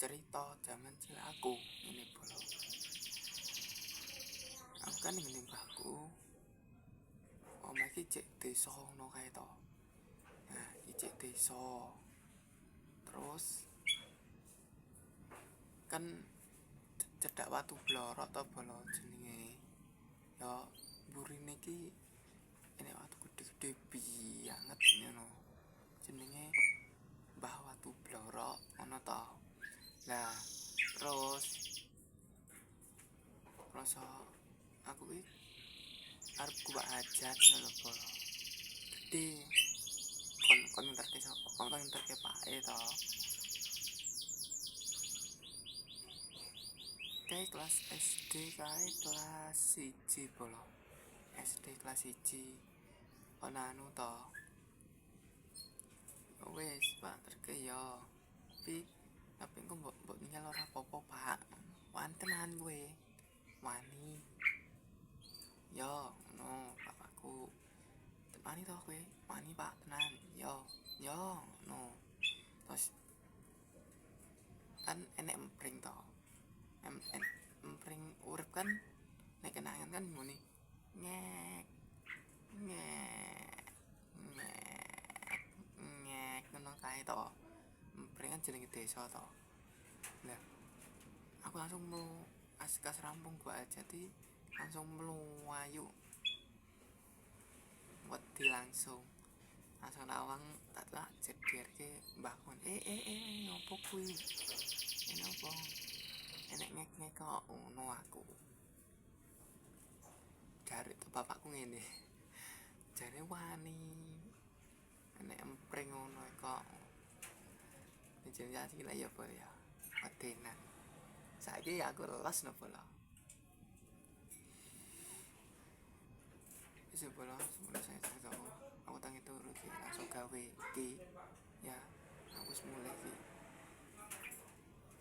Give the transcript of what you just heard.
cerita zaman cilik aku ini bolo. Aku kan ngene mbahku. Omah iki cek desa ngono kae to. Nah, iki cek desa. Terus kan cedak watu blorok to bolo jenenge. Ya burine iki ini watu gede-gede banget ngono. Jenenge Mbah Watu Blorok ngono to. Lah, terus rasa aku iki arep gua hajat ngono bolo. Gede. Kon ngerti sapa? Kon ngerti pake to. Kayak kelas SD kae kelas 1 bolo. SD kelas 1. Ana anu to. Wes, Pak, terke yo. Tapi engko mbok ninggal ora apa-apa, Pak. Wantenan kowe. Wani. Yo, ngono, bapakku. Wani to kowe? Wani, Pak, tenan. Yo, ngono. Terus kan enek empring to. Empring urip kan nek kenangan kan ngene. Ngek. Ngek. Ngek. Ngek ngono kae to. Empring kan jenenge desa to. Lah, aku langsung melu askas rampung gua aja di langsung melayu wedi langsung nawang tak jejer ke mbahku ngopo kuwi ngopo enek ngek kok ngono aku jare to bapakku ngene jare wani enek empring ngono kok jenenge lah ya apa ya wedenan saiki aku lelas nopo lho sebelah saya tahu aku tangi turu langsung gawe iki ya aku mulai iki